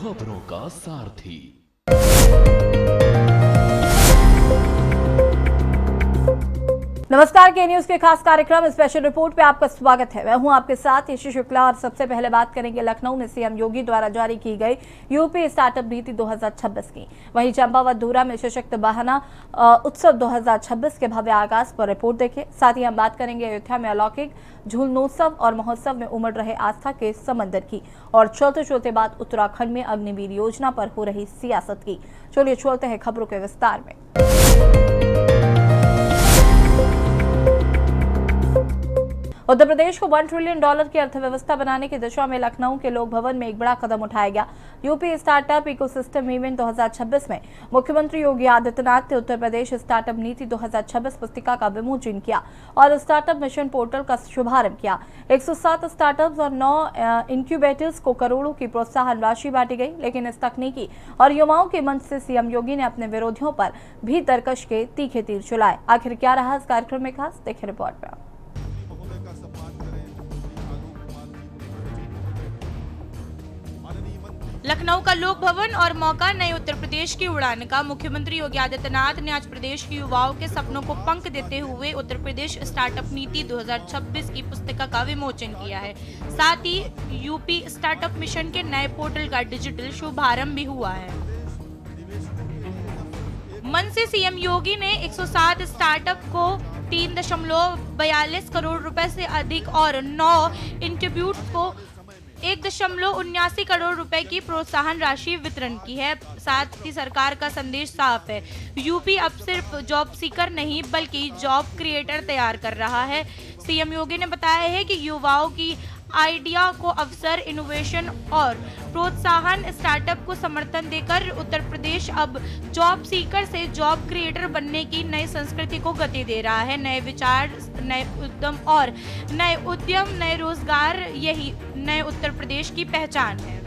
खबरों का सारथी। नमस्कार, के न्यूज के खास कार्यक्रम स्पेशल रिपोर्ट पे आपका स्वागत है। मैं हूं आपके साथ यशी शुक्ला और सबसे पहले बात करेंगे लखनऊ में सीएम योगी द्वारा जारी की गई यूपी स्टार्टअप नीति 2026 की। वहीं चंपावत धूरा में सशक्त बहाना उत्सव 2026 के भव्य आगाज पर रिपोर्ट देखें। साथ ही हम बात करेंगे अयोध्या में अलौकिक झूलनोत्सव और महोत्सव में उमड़ रहे आस्था के समंदर की, और चलते बात उत्तराखंड में अग्निवीर योजना पर हो रही सियासत की। चलिए चलते हैं खबरों के विस्तार में। उत्तर प्रदेश को $1 ट्रिलियन की अर्थव्यवस्था बनाने की दिशा में लखनऊ के लोक भवन में एक बड़ा कदम उठाया गया। यूपी स्टार्टअप इकोसिस्टम इवेंट 2026 में मुख्यमंत्री योगी आदित्यनाथ ने उत्तर प्रदेश स्टार्टअप नीति 2026 पुस्तिका का विमोचन किया और स्टार्टअप मिशन पोर्टल का शुभारंभ किया। 107 स्टार्टअप्स और 9 इंक्यूबेटर्स को करोड़ों की प्रोत्साहन राशि बांटी गई, लेकिन इस तकनीकी और युवाओं के मंच से सीएम योगी ने अपने विरोधियों पर भी तरकश के तीखे तीर चलाए। आखिर क्या रहा इस कार्यक्रम में खास, देखें रिपोर्ट में। लखनऊ का लोक भवन और मौका नए उत्तर प्रदेश की उड़ान का। मुख्यमंत्री योगी आदित्यनाथ ने आज प्रदेश के युवाओं के सपनों को पंख देते हुए उत्तर प्रदेश स्टार्टअप नीति 2026 की पुस्तिका का विमोचन किया है। साथ ही यूपी स्टार्टअप मिशन के नए पोर्टल का डिजिटल शुभारंभ भी हुआ है। मंच से सीएम योगी ने 107 स्टार्टअप को 3.42 करोड़ रुपए से अधिक और 9 इंक्यूबेटर्स को 1.79 करोड़ रुपए की प्रोत्साहन राशि वितरण की है। साथ ही सरकार का संदेश साफ है, यूपी अब सिर्फ जॉब सीकर नहीं बल्कि जॉब क्रिएटर तैयार कर रहा है। सीएम योगी ने बताया है कि युवाओं की आइडिया को अवसर, इनोवेशन और प्रोत्साहन, स्टार्टअप को समर्थन देकर उत्तर प्रदेश अब जॉब सीकर से जॉब क्रिएटर बनने की नई संस्कृति को गति दे रहा है। नए विचार, नए उद्यम और नए उद्यम, नए रोजगार, यही नए उत्तर प्रदेश की पहचान है।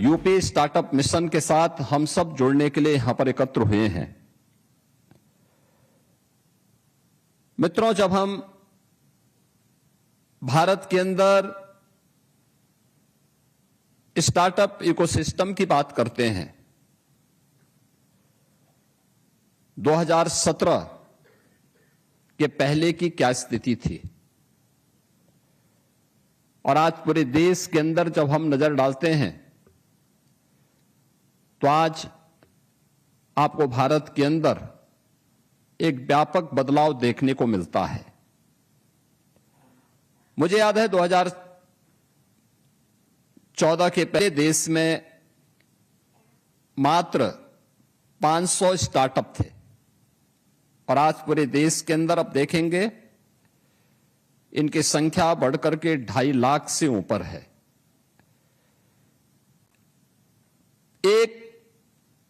यूपी स्टार्टअप मिशन के साथ हम सब जुड़ने के लिए यहां पर एकत्र हुए हैं। मित्रों, जब हम भारत के अंदर स्टार्टअप इकोसिस्टम की बात करते हैं, 2017 के पहले की क्या स्थिति थी और आज पूरे देश के अंदर जब हम नजर डालते हैं तो आज आपको भारत के अंदर एक व्यापक बदलाव देखने को मिलता है। मुझे याद है 2014 के पहले देश में मात्र 500 स्टार्टअप थे और आज पूरे देश के अंदर अब देखेंगे इनकी संख्या बढ़कर के 2.5 लाख से ऊपर है। एक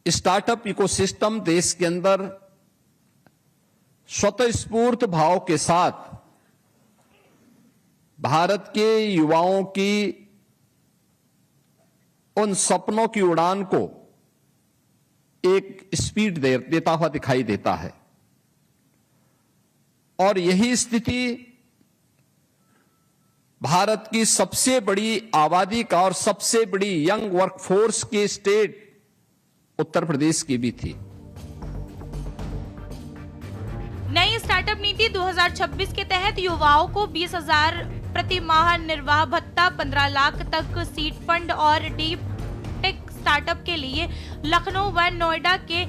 स्टार्टअप इकोसिस्टम देश के अंदर स्वतःस्फूर्त भाव के साथ भारत के युवाओं की उन सपनों की उड़ान को एक स्पीड देता हुआ दिखाई देता है। और यही स्थिति भारत की सबसे बड़ी आबादी का और सबसे बड़ी यंग वर्कफोर्स की स्टेट उत्तर प्रदेश की भी थी। नई स्टार्टअप नीति 2026 के तहत युवाओं को 20,000 प्रति माह निर्वाह भत्ता, 15 लाख तक सीड फंड और डीप टेक स्टार्टअप के लिए लखनऊ व नोएडा के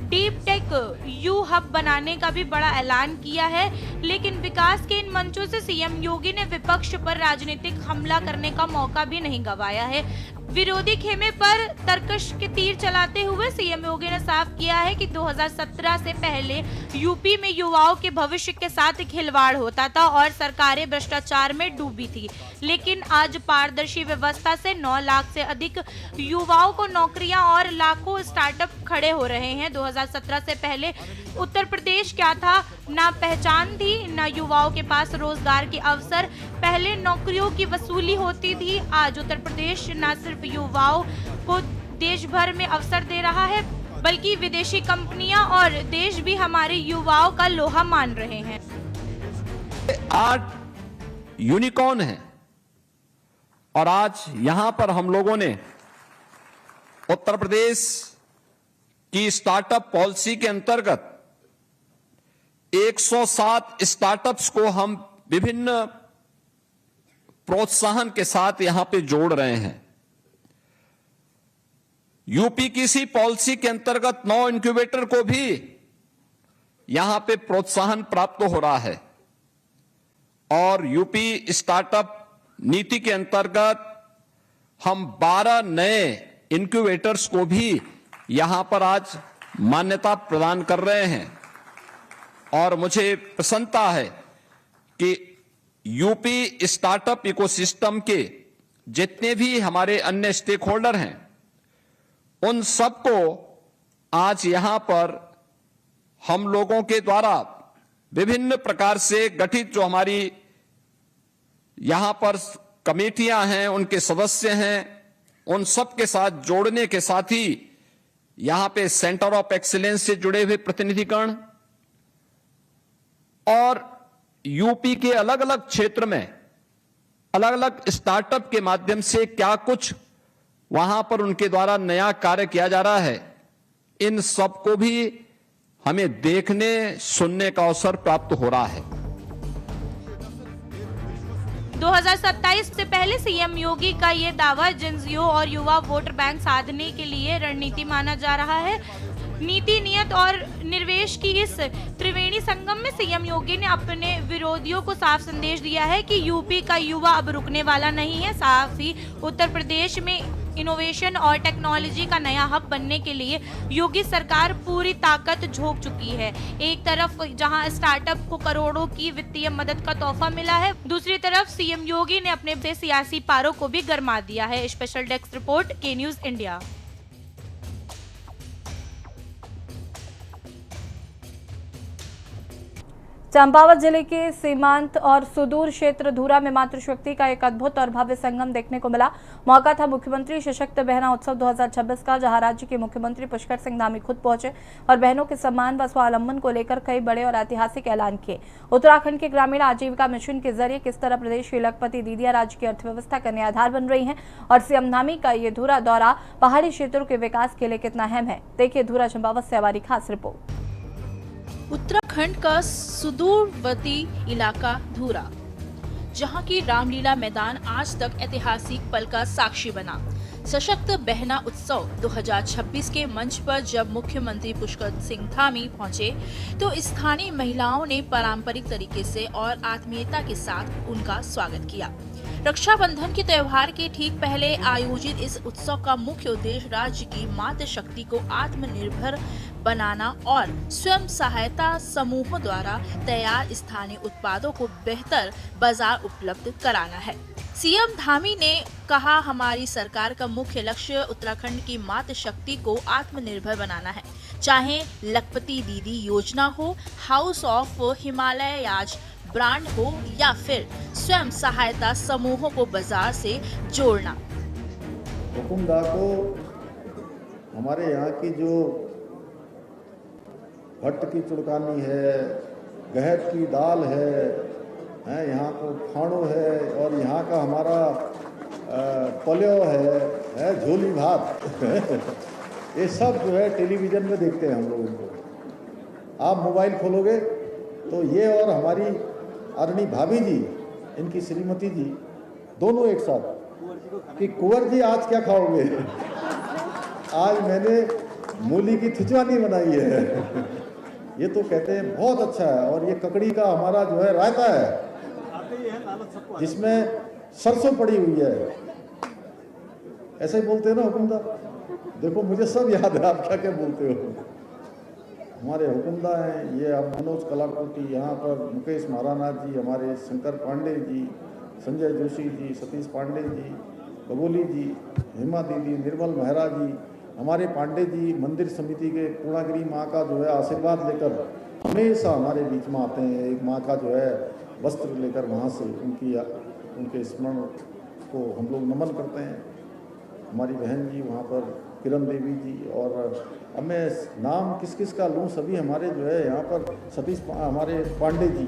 डीप टेक यू हब बनाने का भी बड़ा ऐलान किया है। लेकिन विकास के इन मंचों से सीएम योगी ने विपक्ष पर राजनीतिक हमला करने का मौका भी नहीं गंवाया है। विरोधी खेमे पर तरकश के तीर चलाते हुए सीएम योगी ने साफ किया है कि 2017 से पहले यूपी में युवाओं के भविष्य के साथ खिलवाड़ होता था और सरकारें भ्रष्टाचार में डूबी थी। लेकिन आज पारदर्शी व्यवस्था से 9 लाख से अधिक युवाओं को नौकरियां और लाखों स्टार्टअप खड़े हो रहे हैं। 2017 से पहले उत्तर प्रदेश क्या था? ना पहचान थी, ना युवाओं के पास रोजगार के अवसर। पहले नौकरियों की वसूली होती थी। आज उत्तर प्रदेश न सिर्फ युवाओं को देश भर में अवसर दे रहा है, बल्कि विदेशी कंपनियां और देश भी हमारे युवाओं का लोहा मान रहे हैं। 8 यूनिकॉर्न हैं और आज यहां पर हम लोगों ने उत्तर प्रदेश की स्टार्टअप पॉलिसी के अंतर्गत 107 स्टार्टअप्स को हम विभिन्न प्रोत्साहन के साथ यहां पे जोड़ रहे हैं। यूपी की इसी पॉलिसी के अंतर्गत 9 इंक्यूबेटर को भी यहां पे प्रोत्साहन प्राप्त हो रहा है और यूपी स्टार्टअप नीति के अंतर्गत हम 12 नए इंक्यूबेटर्स को भी यहां पर आज मान्यता प्रदान कर रहे हैं और मुझे प्रसन्नता है कि यूपी स्टार्टअप इकोसिस्टम के जितने भी हमारे अन्य स्टेक होल्डर हैं उन सबको आज यहां पर हम लोगों के द्वारा विभिन्न प्रकार से गठित जो हमारी यहां पर कमेटियां हैं, उनके सदस्य हैं, उन सब के साथ जोड़ने के साथ ही यहां पे सेंटर ऑफ एक्सीलेंस से जुड़े हुए प्रतिनिधिगण और यूपी के अलग अलग क्षेत्र में अलग अलग स्टार्टअप के माध्यम से क्या कुछ वहां पर उनके द्वारा नया कार्य किया जा रहा है, इन सबको भी हमें देखने सुनने का अवसर प्राप्त हो रहा है। 2027 से पहले सीएम योगी का ये दावा जियो और युवा वोटर बैंक साधने के लिए रणनीति माना जा रहा है। नीति, नियत और निर्वेश की इस त्रिवेणी संगम में सीएम योगी ने अपने विरोधियों को साफ संदेश दिया है कि यूपी का युवा अब रुकने वाला नहीं है। साथ ही उत्तर प्रदेश में इनोवेशन और टेक्नोलॉजी का नया हब बनने के लिए योगी सरकार पूरी ताकत झोंक चुकी है। एक तरफ जहां स्टार्टअप को करोड़ों की वित्तीय मदद का तोहफा मिला है, दूसरी तरफ सीएम योगी ने अपने से सियासी पारों को भी गरमा दिया है। स्पेशल डेस्क रिपोर्ट, के न्यूज इंडिया। चंपावत जिले के सीमांत और सुदूर क्षेत्र धूरा में मातृशक्ति का एक अद्भुत और भव्य संगम देखने को मिला। मौका था मुख्यमंत्री सशक्त बहना उत्सव 2026 का, जहां राज्य के मुख्यमंत्री पुष्कर सिंह धामी खुद पहुंचे और बहनों के सम्मान व स्वावलंबन को लेकर कई बड़े और ऐतिहासिक ऐलान किए। उत्तराखंड के ग्रामीण आजीविका मिशन के जरिए किस तरह प्रदेश की लखपति दीदियां राज्य की अर्थव्यवस्था का नया आधार बन रही है और सीएम धामी का ये धूरा दौरा पहाड़ी क्षेत्रों के विकास के लिए कितना अहम है, देखिए धूरा चंपावत से हमारी खास रिपोर्ट। उत्तराखंड का सुदूरवर्ती इलाका धूरा, जहां की रामलीला मैदान आज तक ऐतिहासिक पल का साक्षी बना। सशक्त बहना उत्सव 2026 के मंच पर जब मुख्यमंत्री पुष्कर सिंह धामी पहुंचे तो स्थानीय महिलाओं ने पारंपरिक तरीके से और आत्मीयता के साथ उनका स्वागत किया। रक्षाबंधन के त्योहार के ठीक पहले आयोजित इस उत्सव का मुख्य उद्देश्य राज्य की मातृशक्ति को आत्मनिर्भर बनाना और स्वयं सहायता समूहों द्वारा तैयार स्थानीय उत्पादों को बेहतर बाजार उपलब्ध कराना है। सीएम धामी ने कहा, हमारी सरकार का मुख्य लक्ष्य उत्तराखंड की मातृशक्ति को आत्मनिर्भर बनाना है। चाहे लखपति दीदी योजना हो, हाउस ऑफ हिमालय याज ब्रांड हो या फिर स्वयं सहायता समूहों को बाजार से जोड़ना। हुकुमदा को हमारे यहाँ की जो भट्ट की चुड़कानी है, गहत की दाल है, यहाँ को खाणो है और यहाँ का हमारा पल्यो है झोली भात ये सब जो है टेलीविज़न में देखते हैं हम लोग इनको। आप मोबाइल खोलोगे तो ये और हमारी आदरणीय भाभी जी, इनकी श्रीमती जी, दोनों एक साथ कि कुंवर जी आज क्या खाओगे आज मैंने मूली की खिचवानी बनाई है ये तो कहते हैं बहुत अच्छा है। और ये ककड़ी का हमारा जो है रायता है जिसमें सरसों पड़ी हुई है, ऐसे ही बोलते हैं ना हुकुमदा। देखो मुझे सब याद है आप क्या क्या बोलते हो। हमारे हुकुमदा हैं ये, अब मनोज कलाकोटी, यहाँ पर मुकेश महारानाथ जी, हमारे शंकर पांडे जी, संजय जोशी जी, सतीश पांडे जी, बगोली जी, हेमा दीदी, निर्मल मेहरा जी, हमारे पांडे जी मंदिर समिति के पूर्णागिरी माँ का जो है आशीर्वाद लेकर हमेशा हमारे बीच में आते हैं। एक माँ का जो है वस्त्र लेकर वहाँ से उनके स्मरण को हम लोग नमन करते हैं। हमारी बहन जी वहाँ पर किरण देवी जी, और अब मैं नाम किस किस का लूँ, सभी हमारे जो है यहाँ पर सतीश हमारे पांडे जी।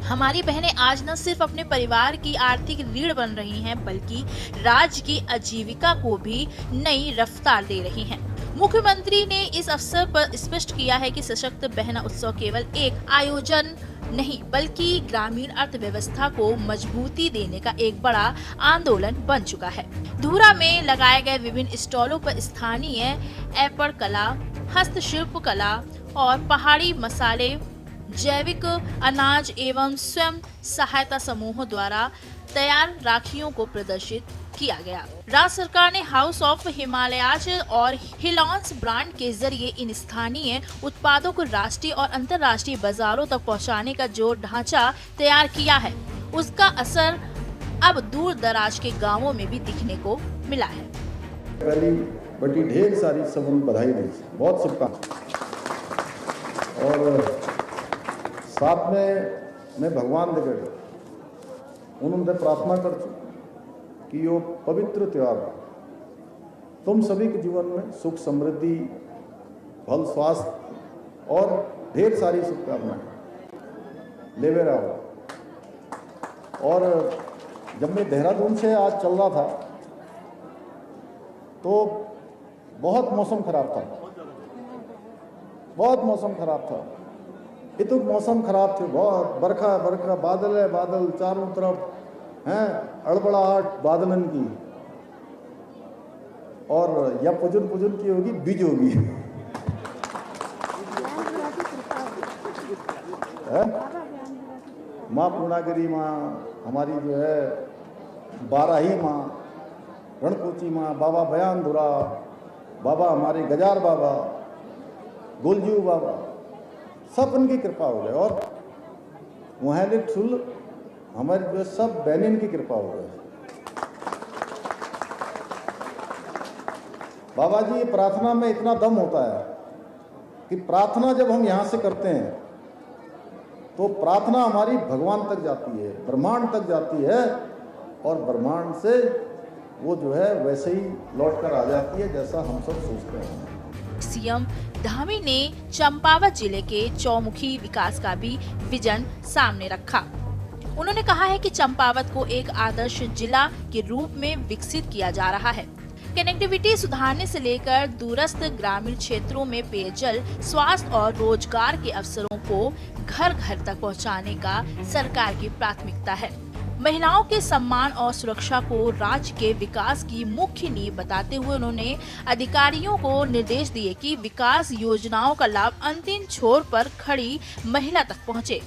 हमारी बहनें आज न सिर्फ अपने परिवार की आर्थिक रीढ़ बन रही हैं, बल्कि राज्य की आजीविका को भी नई रफ्तार दे रही हैं। मुख्यमंत्री ने इस अवसर पर स्पष्ट किया है कि सशक्त बहना उत्सव केवल एक आयोजन नहीं, बल्कि ग्रामीण अर्थव्यवस्था को मजबूती देने का एक बड़ा आंदोलन बन चुका है। धूरा में लगाए गए विभिन्न स्टॉलों पर स्थानीय ऐपड़ कला, हस्तशिल्प कला और पहाड़ी मसाले, जैविक अनाज एवं स्वयं सहायता समूहों द्वारा तैयार राखियों को प्रदर्शित किया गया। राज्य सरकार ने हाउस ऑफ हिमालयाज और हिलॉन्स ब्रांड के जरिए इन स्थानीय उत्पादों को राष्ट्रीय और अंतर्राष्ट्रीय बाजारों तक पहुंचाने का जो ढांचा तैयार किया है, उसका असर अब दूर दराज के गांवों में भी दिखने को मिला है। पहली बड़ी ढेर सारी सबन बधाई दी, बहुत शुभकामनाएं। और साथ में मैं भगवान निकट उन्होंने प्रार्थना करती कि यो पवित्र त्यौहार तुम सभी के जीवन में सुख समृद्धि फल स्वास्थ्य और ढेर सारी शुभकामनाएं लेवे रहो। और जब मैं देहरादून से आज चल रहा था तो बहुत मौसम खराब था, बहुत मौसम खराब था। इतने मौसम खराब थे, बहुत बरखा बरखा, बादल है बादल चारों तरफ हैं, अड़बड़ाहट बादलन की, और या पुजन पुजन की होगी बीज होगी माँ पूर्णागिरी माँ हमारी जो है, बाराही माँ, रणकोची माँ, बाबा बयानधुरा बाबा, हमारे गजार बाबा, गोलजू बाबा, सब उनकी कृपा हो गए। और वहाँ थुल हमारे जो सब बहनिन की कृपा हो गए। बाबा जी, ये प्रार्थना में इतना दम होता है कि प्रार्थना जब हम यहाँ से करते हैं तो प्रार्थना हमारी भगवान तक जाती है, ब्रह्मांड तक जाती है, और ब्रह्मांड से वो जो है वैसे ही लौट कर आ जाती है जैसा हम सब सोचते हैं। सीएम धामी ने चंपावत जिले के चौमुखी विकास का भी विजन सामने रखा। उन्होंने कहा है कि चंपावत को एक आदर्श जिला के रूप में विकसित किया जा रहा है। कनेक्टिविटी सुधारने से लेकर दूरस्थ ग्रामीण क्षेत्रों में पेयजल, स्वास्थ्य और रोजगार के अवसरों को घर घर तक पहुंचाने का सरकार की प्राथमिकता है। महिलाओं के सम्मान और सुरक्षा को राज्य के विकास की मुख्य नींव बताते हुए उन्होंने अधिकारियों को निर्देश दिए कि विकास योजनाओं का लाभ अंतिम छोर पर खड़ी महिला तक पहुंचे।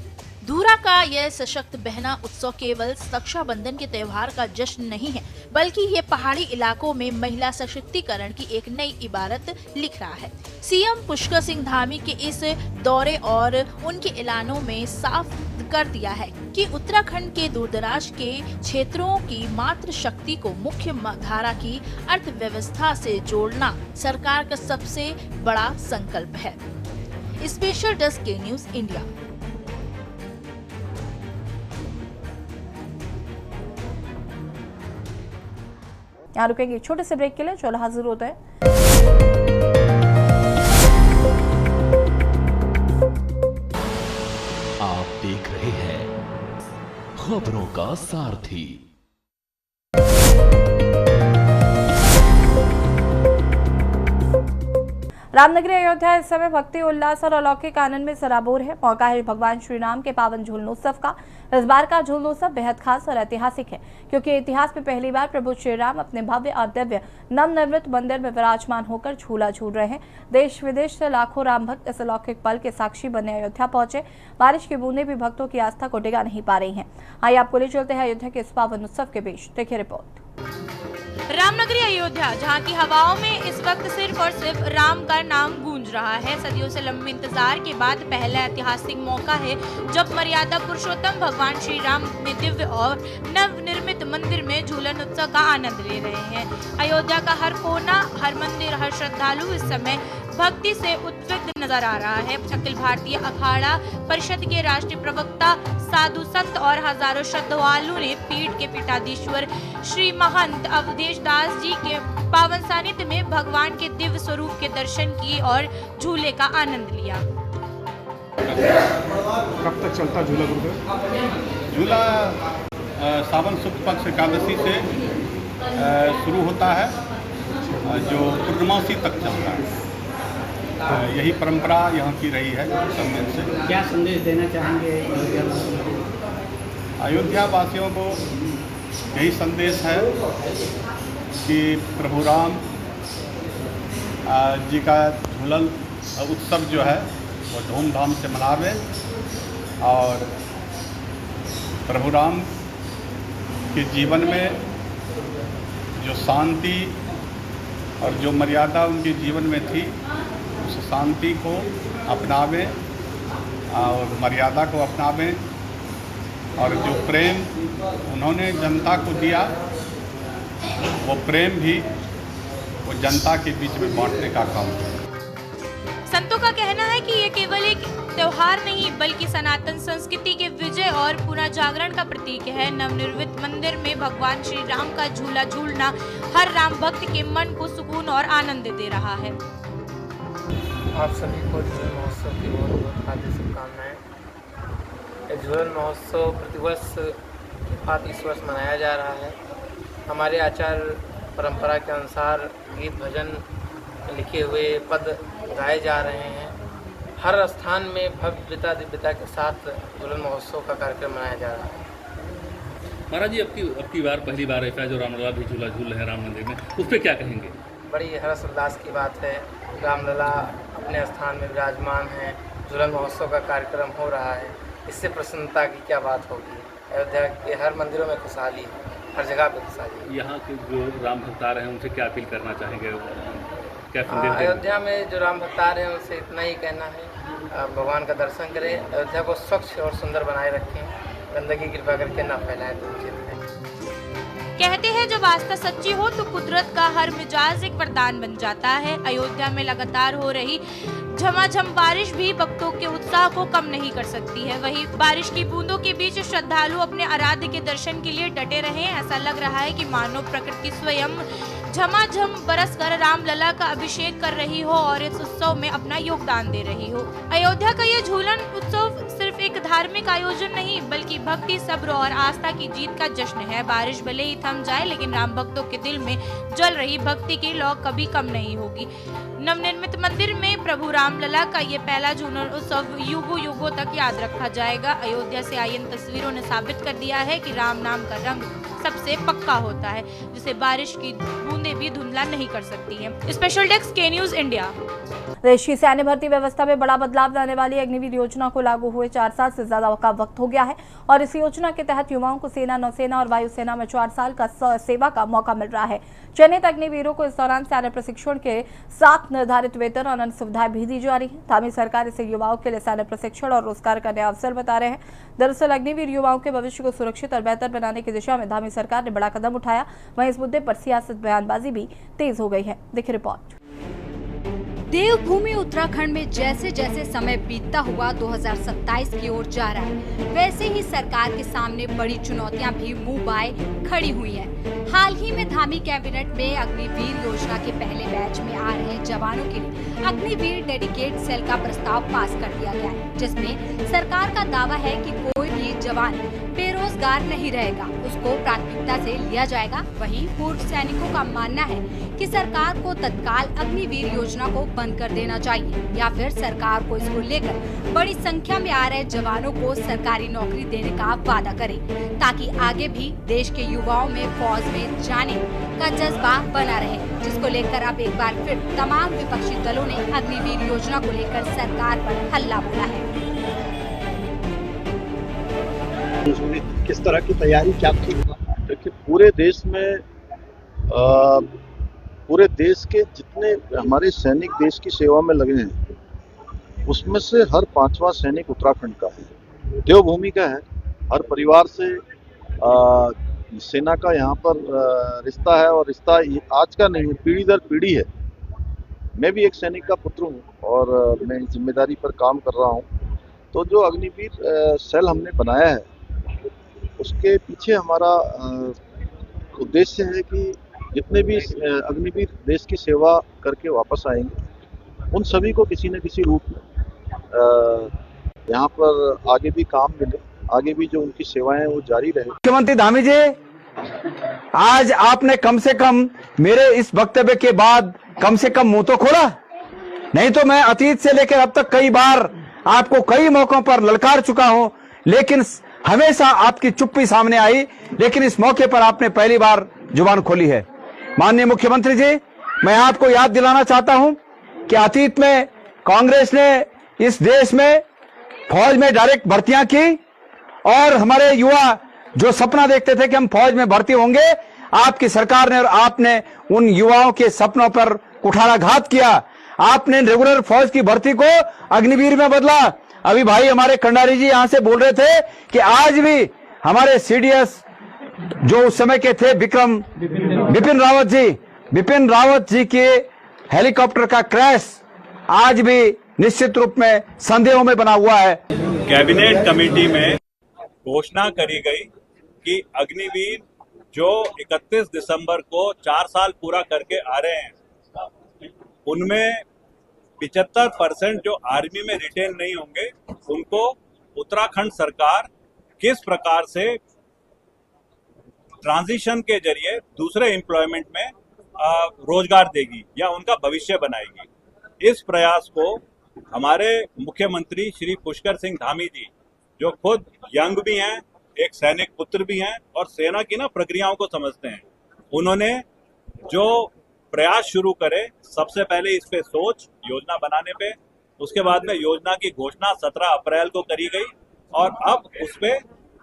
धूरा का यह सशक्त बहना उत्सव केवल रक्षाबंधन के त्योहार का जश्न नहीं है, बल्कि ये पहाड़ी इलाकों में महिला सशक्तिकरण की एक नई इबारत लिख रहा है। सीएम पुष्कर सिंह धामी के इस दौरे और उनके ऐलानों में साफ कर दिया है कि उत्तराखंड के दूरदराज के क्षेत्रों की मातृ शक्ति को मुख्य धारा की अर्थव्यवस्था से जोड़ना सरकार का सबसे बड़ा संकल्प है। स्पेशल डेस्क के न्यूज इंडिया। यहाँ रुकेंगे एक छोटे से ब्रेक के लिए, चलो हाजिर होते हैं। आप देख रहे हैं खबरों का सारथी। रामनगरी अयोध्या इस समय भक्ति, उल्लास और अलौकिक आनंद में सराबोर है। मौका है भगवान श्री राम के पावन झूलनोत्सव का। इस बार का झूलनोत्सव बेहद खास और ऐतिहासिक है, क्योंकि इतिहास में पहली बार प्रभु श्री राम अपने भव्य और दिव्य नवनिर्मित मंदिर में विराजमान होकर झूला झूल रहे हैं। देश विदेश से लाखों राम भक्त इस अलौकिक पल के साक्षी बनने अयोध्या पहुंचे। बारिश की बूंदें भी भक्तों की आस्था को डिगा नहीं पा रही हैं। आइए आपको ले चलते हैं अयोध्या के इस पावन उत्सव के बीच। देखिए रिपोर्ट। रामनगरी अयोध्या, जहां की हवाओं में इस वक्त सिर्फ और सिर्फ राम का नाम गूंज रहा है। सदियों से लंबे इंतजार के बाद पहला ऐतिहासिक मौका है जब मर्यादा पुरुषोत्तम भगवान श्री राम अपने दिव्य और नवनिर्मित मंदिर में झूलन उत्सव का आनंद ले रहे हैं। अयोध्या का हर कोना, हर मंदिर, हर श्रद्धालु इस समय भक्ति से उद्विग्न नजर आ रहा है। अखिल भारतीय अखाड़ा परिषद के राष्ट्रीय प्रवक्ता, साधु संत और हजारों श्रद्धालुओं ने पीठ के पीठाधीश्वर श्री महंत अवधेश दास जी के पावन सानिध्य में भगवान के दिव्य स्वरूप के दर्शन किए और झूले का आनंद लिया। कब तक चलता झूला गुरुदेव? झूला सावन शुक्ल पक्ष एकादशी से शुरू होता है जो पूर्णमासी तक चलता है। यही परंपरा यहाँ की रही है समय से। क्या संदेश देना चाहेंगे अयोध्या वासियों को? यही संदेश है कि प्रभु राम जी का झूलन उत्सव जो है वो धूमधाम से मनावे और प्रभु राम के जीवन में जो शांति और जो मर्यादा उनके जीवन में थी उस शांति को अपनावें और मर्यादा को अपनावें और जो प्रेम उन्होंने जनता को दिया वो प्रेम भी वो जनता के बीच में बांटने का काम किया। संतों का कहना है कि ये केवल एक त्योहार नहीं बल्कि सनातन संस्कृति के विजय और पुनर्जागरण का प्रतीक है। नवनिर्मित मंदिर में भगवान श्री राम का झूला झूलना हर राम भक्त के मन को सुकून और आनंद दे रहा है। आप सभी को झूलन महोत्सव की बहुत बहुत हार्दिक शुभकामनाएं। यह झूलन महोत्सव प्रतिवर्ष भांति इस वर्ष मनाया जा रहा है। हमारे आचार परंपरा के अनुसार गीत भजन लिखे हुए पद गाए जा रहे हैं। हर स्थान में भव्यता दिव्यता के साथ झूलन महोत्सव का कार्यक्रम मनाया जा रहा है। महाराज जी, अब की बार पहली बार ऐसा जो रामलला भी झूला झूल रहे हैं राम मंदिर में, उस पर क्या कहेंगे? बड़ी हर्ष उल्लास की बात है। रामलला अपने स्थान में विराजमान हैं, झूलन महोत्सव का कार्यक्रम हो रहा है। इससे प्रसन्नता की क्या बात होगी। अयोध्या के हर मंदिरों में खुशहाली है, हर जगह पे खुशहाली है। यहाँ के जो राम भक्त आ रहे हैं उनसे क्या अपील करना चाहेंगे, क्या संदेश देंगे? अयोध्या में जो राम भक्त आ रहे हैं उनसे इतना ही कहना है, भगवान का दर्शन करें, अयोध्या को स्वच्छ और सुंदर बनाए रखें, गंदगी कृपा करके न फैलाएं तो उचित है। कहते हैं जब आस्था सच्ची हो तो कुदरत का हर मिजाज एक वरदान बन जाता है। अयोध्या में लगातार हो रही झमाझम बारिश भी भक्तों के उत्साह को कम नहीं कर सकती है। वहीं बारिश की बूंदों के बीच श्रद्धालु अपने आराध्य के दर्शन के लिए डटे रहे। ऐसा लग रहा है कि मानो प्रकृति स्वयं झमाझम बरसकर रामलला का अभिषेक कर रही हो और इस उत्सव में अपना योगदान दे रही हो। अयोध्या का ये झूलन उत्सव सिर्फ एक धार्मिक आयोजन नहीं बल्कि भक्ति, सब्र और आस्था की जीत का जश्न है। बारिश भले ही थम जाए लेकिन राम भक्तों के दिल में जल रही भक्ति की लौ कभी कम नहीं होगी। नवनिर्मित मंदिर में प्रभु रामलला का ये पहला झूलन उत्सव युगों युगों तक याद रखा जाएगा। अयोध्या से आई इन तस्वीरों ने साबित कर दिया है कि राम नाम का रंग सबसे पक्का होता है, जिसे बारिश की बूंदें भी धुंधला नहीं कर सकती हैं। स्पेशल डेस्क के न्यूज इंडिया। देश की सैन्य भर्ती व्यवस्था में बड़ा बदलाव लाने वाली अग्निवीर योजना को लागू हुए 4 साल से ज्यादा का वक्त हो गया है और इस योजना के तहत युवाओं को सेना, नौसेना और वायुसेना में 4 साल का सेवा का मौका मिल रहा है। चयनित अग्निवीरों को इस दौरान सैन्य प्रशिक्षण के साथ निर्धारित वेतन और अन्य सुविधाएं भी दी जा रही है। धामी सरकार इसे युवाओं के लिए सैन्य प्रशिक्षण और रोजगार का नया अवसर बता रहे हैं। दरअसल अग्निवीर युवाओं के भविष्य को सुरक्षित और बेहतर बनाने की दिशा में धामी सरकार ने बड़ा कदम उठाया। वहीं इस मुद्दे पर सियासत बयानबाजी भी तेज हो गई है। देखिए रिपोर्ट। देवभूमि उत्तराखंड में जैसे जैसे समय बीतता हुआ 2027 की ओर जा रहा है, वैसे ही सरकार के सामने बड़ी चुनौतियां भी मुंह बाए खड़ी हुई हैं। हाल ही में धामी कैबिनेट में अग्निवीर योजना के पहले बैच में आ रहे जवानों के लिए अग्निवीर डेडिकेट सेल का प्रस्ताव पास कर दिया गया है, जिसमें सरकार का दावा है कि कोई भी जवान बेरोजगार नहीं रहेगा, उसको प्राथमिकता से लिया जाएगा। वहीं पूर्व सैनिकों का मानना है कि सरकार को तत्काल अग्निवीर योजना को बंद कर देना चाहिए या फिर सरकार को इसको लेकर बड़ी संख्या में आ रहे जवानों को सरकारी नौकरी देने का वादा करे, ताकि आगे भी देश के युवाओं में फौज में जाने का जज्बा बना रहे, जिसको लेकर अब एक बार फिर तमाम विपक्षी दलों ने अग्निवीर योजना को लेकर सरकार पर हल्ला बोला है। किस तरह की तैयारी क्या थी? देखिए, पूरे देश के जितने हमारे सैनिक देश की सेवा में लगे हैं उसमें से हर 5वां सैनिक उत्तराखंड का है, देवभूमि का है। हर परिवार से सेना का यहाँ पर रिश्ता है और रिश्ता आज का नहीं है, पीढ़ी दर पीढ़ी है। मैं भी एक सैनिक का पुत्र हूँ और मैं इस जिम्मेदारी पर काम कर रहा हूँ। तो जो अग्निवीर सेल हमने बनाया है उसके पीछे हमारा उद्देश्य है कि जितने भी अग्निवीर देश की सेवा करके वापस आएंगे उन सभी को किसी न किसी रूप में यहाँ पर आगे भी काम मिले, आगे भी जो उनकी सेवाएं वो जारी रहे। मुख्यमंत्री धामी जी, आज आपने कम से कम मेरे इस वक्तव्य के बाद कम से कम मुंह तो खोला, नहीं तो मैं अतीत से लेकर अब तक कई बार आपको कई मौकों पर ललकार चुका हूं, लेकिन हमेशा आपकी चुप्पी सामने आई, लेकिन इस मौके पर आपने पहली बार जुबान खोली है। माननीय मुख्यमंत्री जी, मैं आपको याद दिलाना चाहता हूं कि अतीत में कांग्रेस ने इस देश में फौज में डायरेक्ट भर्तियां की और हमारे युवा जो सपना देखते थे कि हम फौज में भर्ती होंगे, आपकी सरकार ने और आपने उन युवाओं के सपनों पर कुठाराघात किया। आपने रेगुलर फौज की भर्ती को अग्निवीर में बदला। अभी भाई हमारे कंडारी जी यहां से बोल रहे थे कि आज भी हमारे सीडीएस जो उस समय के थे बिपिन रावत जी के हेलीकॉप्टर का क्रैश आज भी निश्चित रूप में संदेहों में बना हुआ है। कैबिनेट कमेटी में घोषणा करी गई कि अग्निवीर जो 31 दिसंबर को 4 साल पूरा करके आ रहे हैं, उनमें 75% जो आर्मी में रिटेन नहीं होंगे, उनको उत्तराखंड सरकार किस प्रकार से ट्रांजिशन के जरिए दूसरे एम्प्लॉयमेंट में रोजगार देगी या उनका भविष्य बनाएगी। इस प्रयास को हमारे मुख्यमंत्री श्री पुष्कर सिंह धामी जी, जो खुद यंग भी हैं, एक सैनिक पुत्र भी हैं और सेना की प्रक्रियाओं को समझते हैं, उन्होंने जो प्रयास शुरू करे, सबसे पहले इस पे सोच योजना बनाने पे, उसके बाद में योजना की घोषणा 17 अप्रैल को करी गई और अब उस पे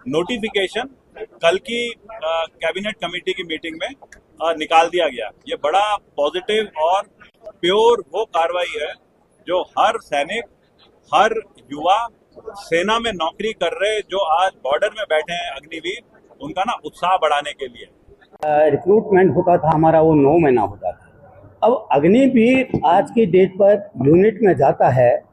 नोटिफिकेशन कल की कैबिनेट कमेटी की मीटिंग में निकाल दिया गया। ये बड़ा पॉजिटिव और प्योर वो कार्रवाई है जो हर सैनिक, हर युवा सेना में नौकरी कर रहे जो आज बॉर्डर में बैठे हैं अग्निवीर, उनका उत्साह बढ़ाने के लिए। रिक्रूटमेंट होता था हमारा, वो 9 महीना होता था। अब अग्निवीर आज की डेट पर यूनिट में जाता है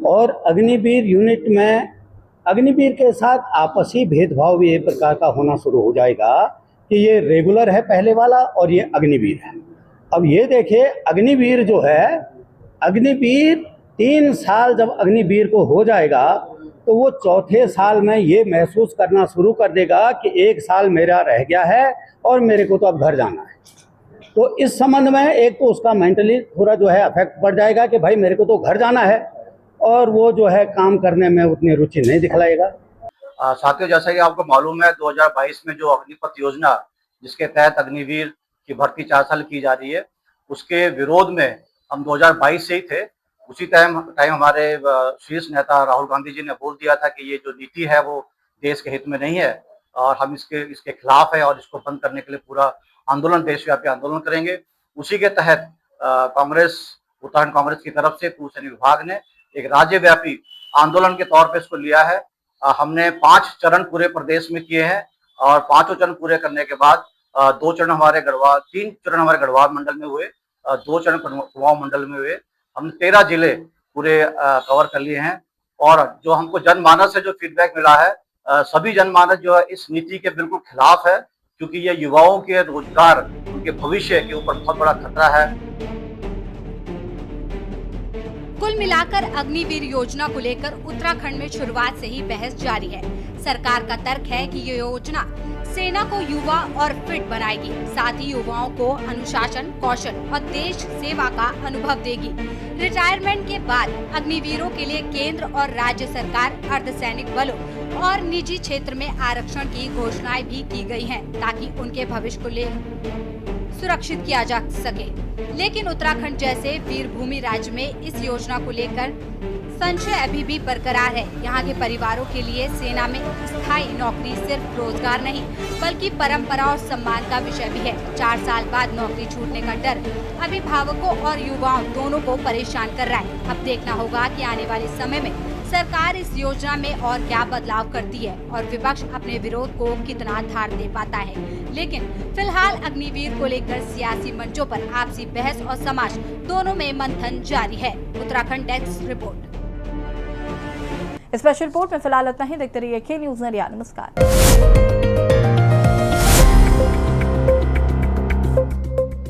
और अग्निवीर यूनिट में अग्निवीर के साथ आपसी भेदभाव भी एक प्रकार का होना शुरू हो जाएगा कि ये रेगुलर है पहले वाला और ये अग्निवीर है। अब ये देखिए, अग्निवीर जो है, अग्निवीर 3 साल जब अग्निवीर को हो जाएगा तो वो चौथे साल में ये महसूस करना शुरू कर देगा कि 1 साल मेरा रह गया है और मेरे को तो अब घर जाना है। तो इस संबंध में एक तो उसका मेंटली थोड़ा जो है अफेक्ट पड़ जाएगा कि भाई मेरे को तो घर जाना है, और वो जो है काम करने में उतनी रुचि नहीं दिखलाएगा। साथियों, जैसा कि आपको मालूम है, 2022 में जो अग्निपथ योजना जिसके तहत अग्निवीर की भर्ती 4 साल की जा रही है, उसके विरोध में हम 2022 से ही थे। उसी टाइम हमारे शीर्ष नेता राहुल गांधी जी ने बोल दिया था कि ये जो नीति है वो देश के हित में नहीं है और हम इसके खिलाफ है और इसको बंद करने के लिए पूरा आंदोलन, देशव्यापी आंदोलन करेंगे। उसी के तहत उत्तराखंड कांग्रेस की तरफ से पूर्व सैनिक विभाग ने एक राज्यव्यापी आंदोलन के तौर पे इसको लिया है। हमने 5 चरण पूरे प्रदेश में किए हैं और 5 चरण पूरे करने के बाद 3 चरण हमारे गढ़वाल मंडल में हुए, 2 चरण कुमाऊं मंडल में हुए। हमने 13 जिले पूरे कवर कर लिए हैं और जो हमको जनमानस से जो फीडबैक मिला है, सभी जनमानस जो है इस नीति के बिल्कुल खिलाफ है, क्योंकि ये युवाओं के रोजगार, उनके भविष्य के ऊपर बहुत बड़ा खतरा है। कुल मिलाकर अग्निवीर योजना को लेकर उत्तराखंड में शुरुआत से ही बहस जारी है। सरकार का तर्क है कि ये योजना सेना को युवा और फिट बनाएगी, साथ ही युवाओं को अनुशासन, कौशल और देश सेवा का अनुभव देगी। रिटायरमेंट के बाद अग्निवीरों के लिए केंद्र और राज्य सरकार अर्धसैनिक बलों और निजी क्षेत्र में आरक्षण की घोषणाएं भी की गई हैं, ताकि उनके भविष्य को सुरक्षित किया जा सके। लेकिन उत्तराखंड जैसे वीरभूमि राज्य में इस योजना को लेकर संशय अभी भी बरकरार है। यहाँ के परिवारों के लिए सेना में स्थायी नौकरी सिर्फ रोजगार नहीं, बल्कि परंपरा और सम्मान का विषय भी है। 4 साल बाद नौकरी छूटने का डर अभिभावकों और युवाओं दोनों को परेशान कर रहा है। अब देखना होगा कि आने वाले समय में सरकार इस योजना में और क्या बदलाव करती है और विपक्ष अपने विरोध को कितना धार दे पाता है। लेकिन फिलहाल अग्निवीर को लेकर सियासी मंचों पर आपसी बहस और समाज दोनों में मंथन जारी है। Uttarakhand desk report. Special report में फिलहाल इतना ही। देखते रहिए के न्यूज़ इंडिया। नमस्कार।